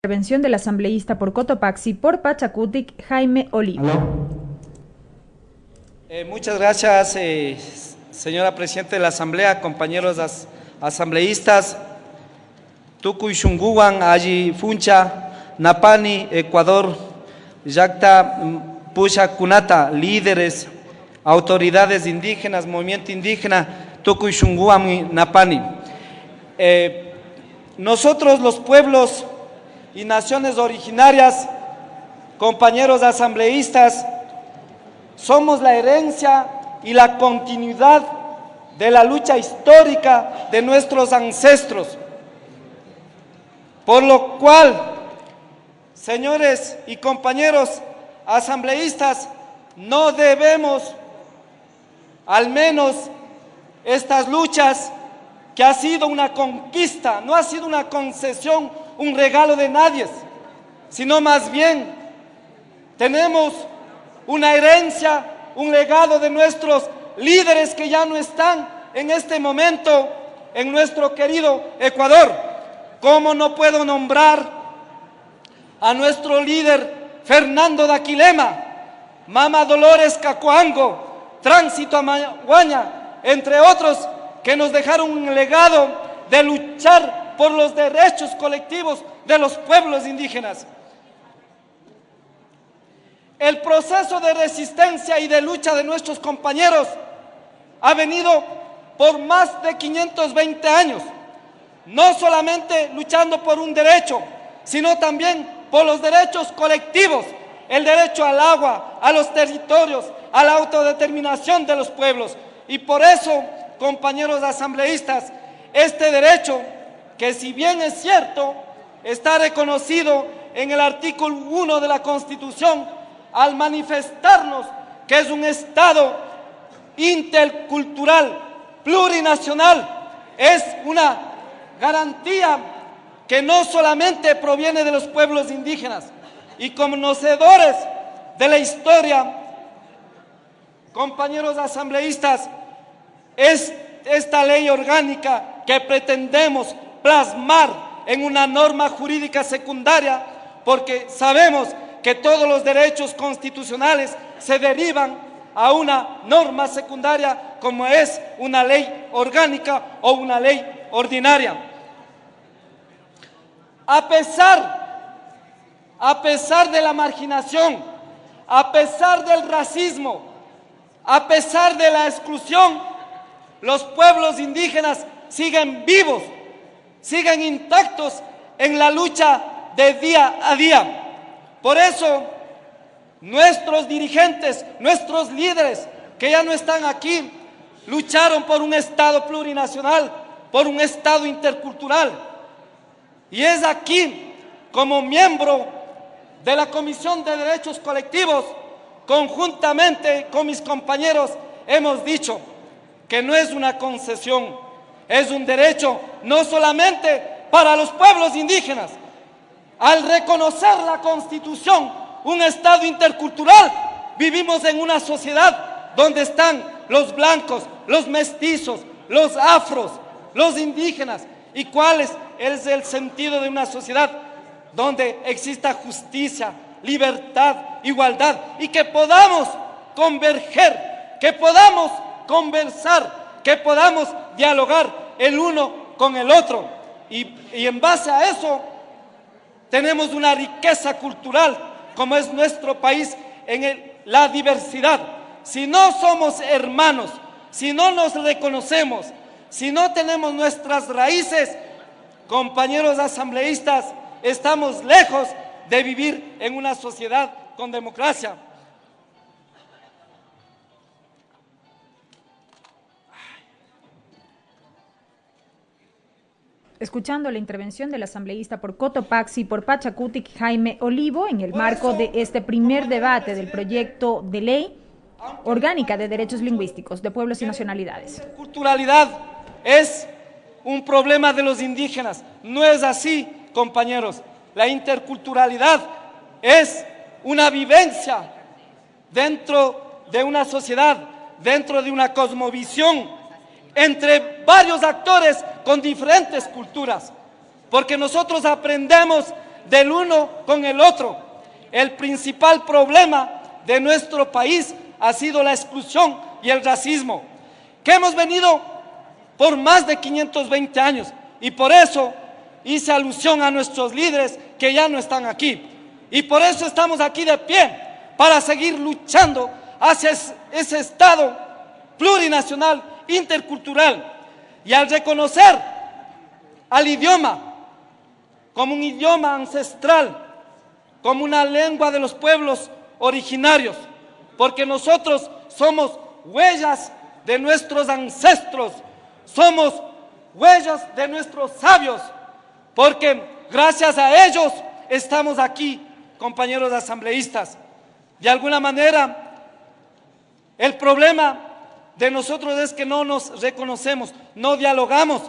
Intervención del asambleísta por Cotopaxi, por Pachacutic, Jaime Olivo. Muchas gracias, señora Presidenta de la Asamblea, compañeros asambleístas. Tukuy Shunguwan, Allí Funcha, Napani, Ecuador, Yacta, Pusha Kunata, líderes, autoridades indígenas, movimiento indígena, Tukuy Shunguwan, Napani. Nosotros, los pueblos y naciones originarias, compañeros asambleístas, somos la herencia y la continuidad de la lucha histórica de nuestros ancestros. Por lo cual, señores y compañeros asambleístas, no debemos, al menos estas luchas, que ha sido una conquista, no ha sido una concesión, un regalo de nadie, sino más bien tenemos una herencia, un legado de nuestros líderes que ya no están en este momento en nuestro querido Ecuador. ¿Cómo no puedo nombrar a nuestro líder Fernando Daquilema, Mama Dolores Cacuango, Tránsito Amaguaña, entre otros, que nos dejaron un legado de luchar por los derechos colectivos de los pueblos indígenas? El proceso de resistencia y de lucha de nuestros compañeros ha venido por más de 520 años, no solamente luchando por un derecho, sino también por los derechos colectivos, el derecho al agua, a los territorios, a la autodeterminación de los pueblos. Y por eso, compañeros asambleístas, este derecho, que si bien es cierto, está reconocido en el artículo 1 de la Constitución, al manifestarnos que es un Estado intercultural, plurinacional, es una garantía que no solamente proviene de los pueblos indígenas. Y conocedores de la historia, compañeros asambleístas, es esta ley orgánica que pretendemos plasmar en una norma jurídica secundaria, porque sabemos que todos los derechos constitucionales se derivan a una norma secundaria como es una ley orgánica o una ley ordinaria. A pesar de la marginación, a pesar del racismo, a pesar de la exclusión, los pueblos indígenas siguen vivos, siguen intactos en la lucha de día a día. Por eso, nuestros dirigentes, nuestros líderes, que ya no están aquí, lucharon por un Estado plurinacional, por un Estado intercultural. Y es aquí, como miembro de la Comisión de Derechos Colectivos, conjuntamente con mis compañeros, hemos dicho que no es una concesión, es un derecho no solamente para los pueblos indígenas. Al reconocer la Constitución, un Estado intercultural, vivimos en una sociedad donde están los blancos, los mestizos, los afros, los indígenas. ¿Y cuál es el sentido de una sociedad donde exista justicia, libertad, igualdad, y que podamos converger, que podamos conversar, que podamos dialogar el uno con el otro? Y en base a eso tenemos una riqueza cultural como es nuestro país en la diversidad. Si no somos hermanos, si no nos reconocemos, si no tenemos nuestras raíces, compañeros asambleístas, estamos lejos de vivir en una sociedad con democracia. Escuchando la intervención del asambleísta por Cotopaxi, por Pachacutic, Jaime Olivo, en el marco de este primer debate del proyecto de ley orgánica de derechos lingüísticos de pueblos y nacionalidades. La culturalidad es un problema de los indígenas. No es así, compañeros. La interculturalidad es una vivencia dentro de una sociedad, dentro de una cosmovisión, entre varios actores con diferentes culturas, porque nosotros aprendemos del uno con el otro. El principal problema de nuestro país ha sido la exclusión y el racismo, que hemos venido por más de 520 años, y por eso hice alusión a nuestros líderes que ya no están aquí, y por eso estamos aquí de pie, para seguir luchando hacia ese Estado plurinacional, intercultural, y al reconocer al idioma como un idioma ancestral, como una lengua de los pueblos originarios, porque nosotros somos huellas de nuestros ancestros, somos huellas de nuestros sabios, porque gracias a ellos estamos aquí, compañeros asambleístas. De alguna manera, el problema de nosotros es que no nos reconocemos, no dialogamos,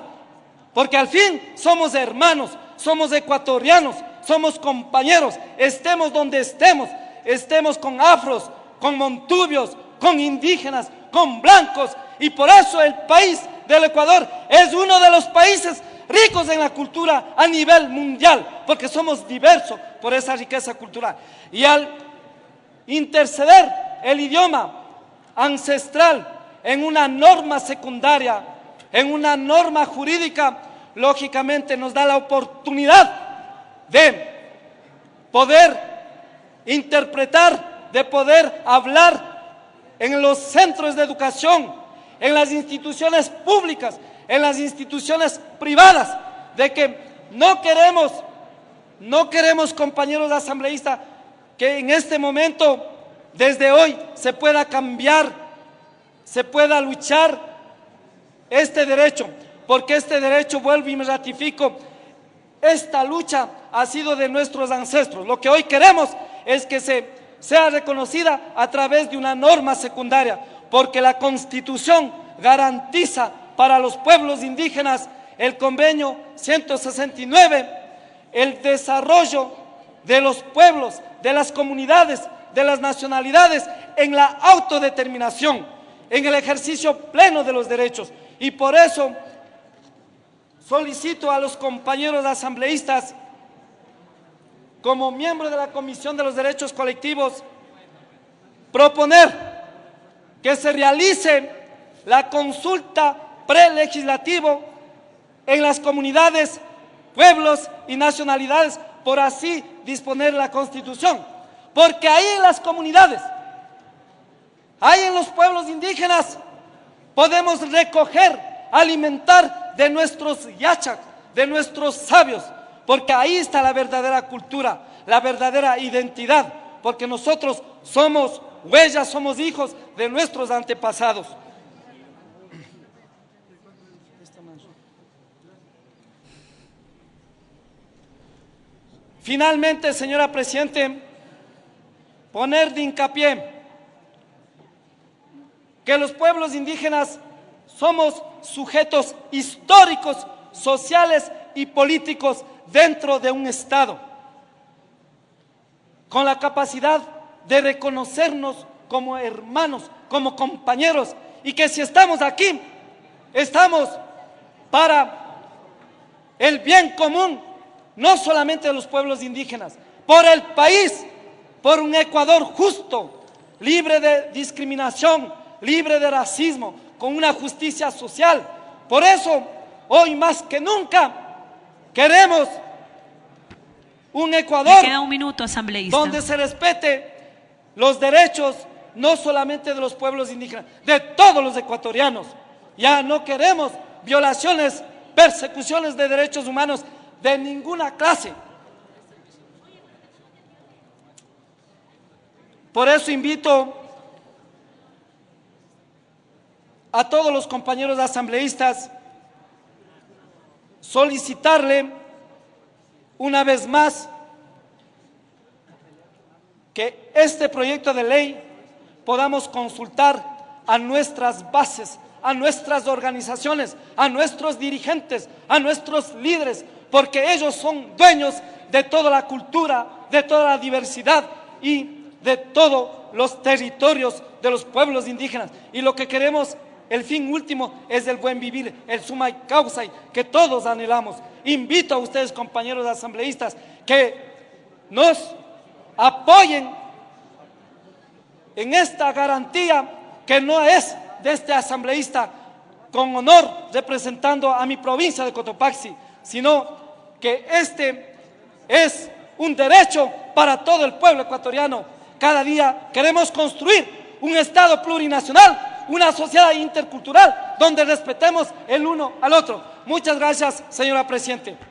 porque al fin somos hermanos, somos ecuatorianos, somos compañeros, estemos donde estemos, estemos con afros, con montubios, con indígenas, con blancos, y por eso el país del Ecuador es uno de los países ricos en la cultura a nivel mundial, porque somos diversos por esa riqueza cultural. Y al interceder el idioma ancestral en una norma secundaria, en una norma jurídica, lógicamente nos da la oportunidad de poder interpretar, de poder hablar en los centros de educación, en las instituciones públicas, en las instituciones privadas, de que no queremos, compañeros asambleístas, que en este momento, desde hoy, se pueda cambiar, se pueda luchar este derecho, porque este derecho, vuelvo y me ratifico, esta lucha ha sido de nuestros ancestros. Lo que hoy queremos es que sea reconocida a través de una norma secundaria, porque la Constitución garantiza para los pueblos indígenas, el convenio 169, el desarrollo de los pueblos, de las comunidades, de las nacionalidades en la autodeterminación, en el ejercicio pleno de los derechos. Y por eso solicito a los compañeros asambleístas, como miembro de la Comisión de los Derechos Colectivos, proponer que se realice la consulta prelegislativa en las comunidades, pueblos y nacionalidades, por así disponer la Constitución, porque ahí en las comunidades, ahí en los pueblos indígenas, podemos recoger, alimentar de nuestros yachak, de nuestros sabios, porque ahí está la verdadera cultura, la verdadera identidad, porque nosotros somos huellas, somos hijos de nuestros antepasados. Finalmente, señora Presidente, poner de hincapié que los pueblos indígenas somos sujetos históricos, sociales y políticos dentro de un Estado, con la capacidad de reconocernos como hermanos, como compañeros, y que si estamos aquí, estamos para el bien común, no solamente de los pueblos indígenas, por el país, por un Ecuador justo, libre de discriminación, libre de racismo, con una justicia social. Por eso, hoy más que nunca, queremos un Ecuador. Me queda un minuto, asambleísta. Donde se respete los derechos, no solamente de los pueblos indígenas, de todos los ecuatorianos. Ya no queremos violaciones, persecuciones de derechos humanos de ninguna clase. Por eso invito a todos los compañeros asambleístas solicitarle una vez más que este proyecto de ley podamos consultar a nuestras bases, a nuestras organizaciones, a nuestros dirigentes, a nuestros líderes, porque ellos son dueños de toda la cultura, de toda la diversidad y de todos los territorios de los pueblos indígenas. Y lo que queremos, el fin último, es el buen vivir, el sumai causai, que todos anhelamos. Invito a ustedes, compañeros asambleístas, que nos apoyen en esta garantía que no es de este asambleísta con honor representando a mi provincia de Cotopaxi, sino que este es un derecho para todo el pueblo ecuatoriano. Cada día queremos construir un Estado plurinacional, una sociedad intercultural donde respetemos el uno al otro. Muchas gracias, señora Presidente.